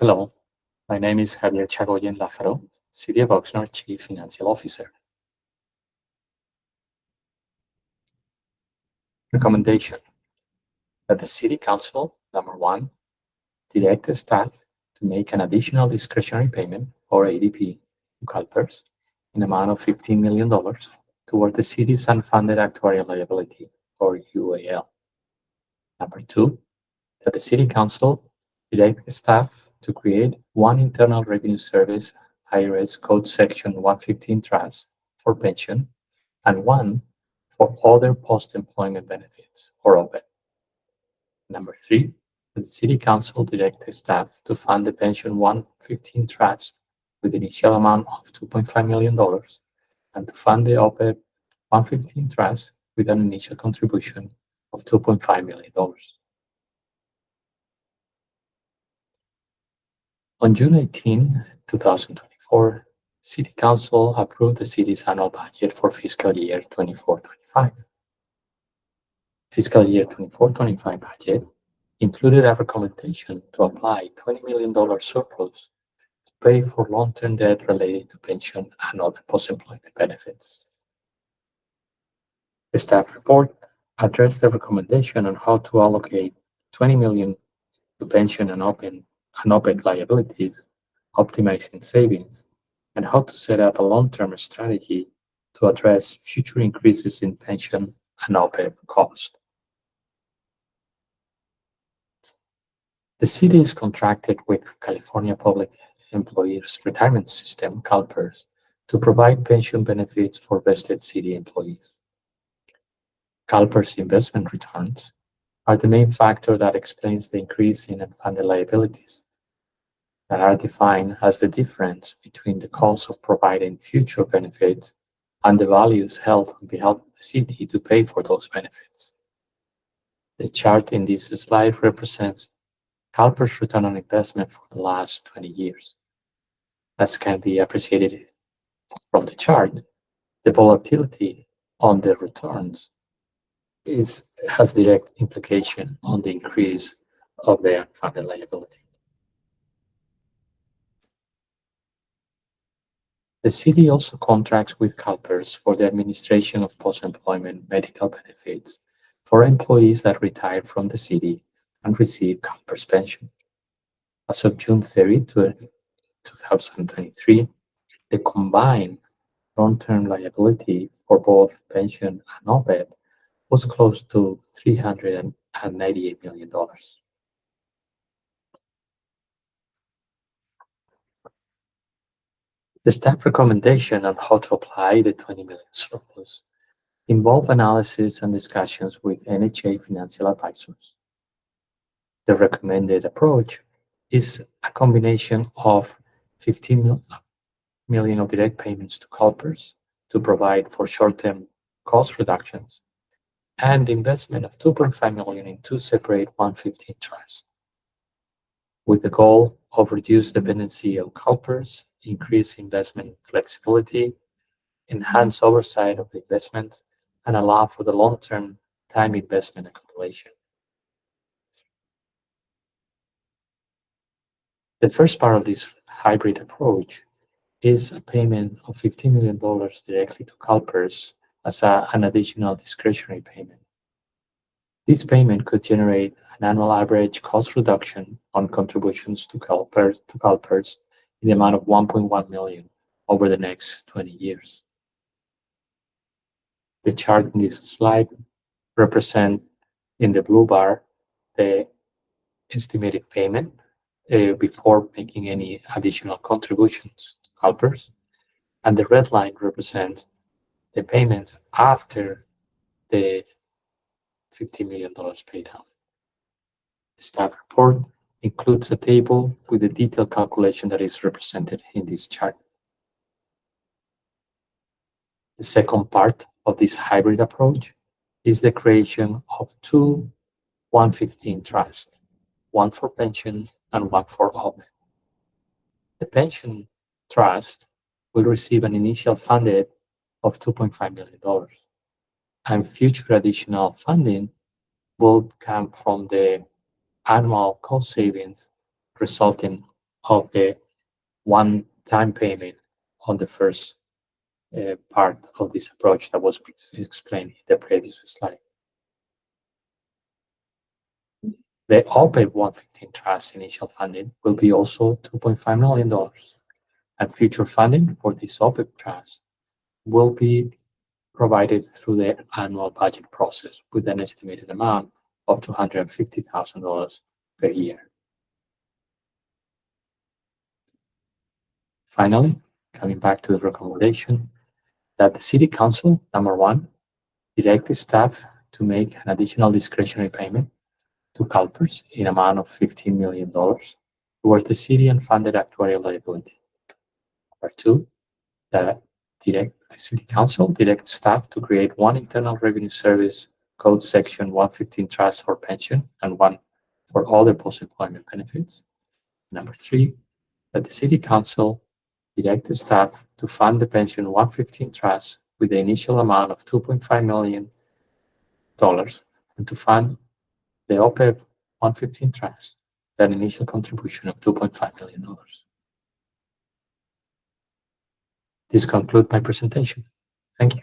Hello, my name is Javier Chagoyen Lázaro, City of Oxnard Chief Financial Officer. Recommendation that the City Council, number one, direct the staff to make an additional discretionary payment, or ADP, to CalPERS in amount of $15 million toward the city's unfunded actuarial liability, or UAL. Number two, that the City Council direct the staff to create one internal revenue service IRS Code Section 115 trust for pension and one for other post-employment benefits, or OPEB. Number three, the City Council direct the staff to fund the Pension 115 trust with initial amount of $2.5 million and to fund the OPEB 115 trust with an initial contribution of $2.5 million. On June 18, 2024, City Council approved the city's annual budget for fiscal year 24-25. Fiscal year 24-25 budget included a recommendation to apply $20 million surplus to pay for long-term debt related to pension and other post-employment benefits. The staff report addressed the recommendation on how to allocate $20 million to pension and OPEB liabilities, optimizing savings, and how to set up a long-term strategy to address future increases in pension and OPEB cost. The city is contracted with California Public Employees Retirement System, CalPERS, to provide pension benefits for vested city employees. CalPERS investment returns are the main factor that explains the increase in unfunded liabilities that are defined as the difference between the cost of providing future benefits and the values held on behalf of the city to pay for those benefits. The chart in this slide represents CalPERS return on investment for the last 20 years. As can be appreciated from the chart, the volatility on the returns has direct implication on the increase of the unfunded liability. The city also contracts with CalPERS for the administration of post-employment medical benefits for employees that retire from the city and receive CalPERS pension. As of June 30, 2023, the combined long-term liability for both pension and OPEB was close to $398 million. The staff recommendation on how to apply the $20 million surplus involve analysis and discussions with NHA financial advisors. The recommended approach is a combination of $15 million of direct payments to CalPERS to provide for short-term cost reductions and the investment of $2.5 million in two separate 115 trusts, with the goal of reduce dependency on CalPERS, increase investment flexibility, enhance oversight of the investment, and allow for the long-term time investment accumulation. The first part of this hybrid approach is a payment of $15 million directly to CalPERS as an additional discretionary payment. This payment could generate an annual average cost reduction on contributions to CalPERS in the amount of $1.1 million over the next 20 years. The chart in this slide represents in the blue bar the estimated payment before making any additional contributions to CalPERS, and the red line represents the payments after the $50 million paid out. The staff report includes a table with the detailed calculation that is represented in this chart. The second part of this hybrid approach is the creation of two 115 trusts, one for pension and one for OPEB. The pension trust will receive an initial funding of $2.5 million, and future additional funding will come from the annual cost savings resulting of the one-time payment on the first part of this approach that was explained in the previous slide. The OPEB 115 Trust initial funding will be also $2.5 million, and future funding for this OPEB Trust will be provided through the annual budget process with an estimated amount of $250,000 per year. Finally, coming back to the recommendation that the City Council, number one, direct the staff to make an additional discretionary payment to CalPERS in amount of $15 million towards the city unfunded actuarial liability. Number two, that the City Council directs staff to create one Internal Revenue Service Code Section 115 Trust for pension and one for other post-employment benefits. Number three, that the City Council direct the staff to fund the Pension 115 Trust with the initial amount of $2.5 million and to fund the OPEB 115 Trust an initial contribution of $2.5 million. This concludes my presentation. Thank you.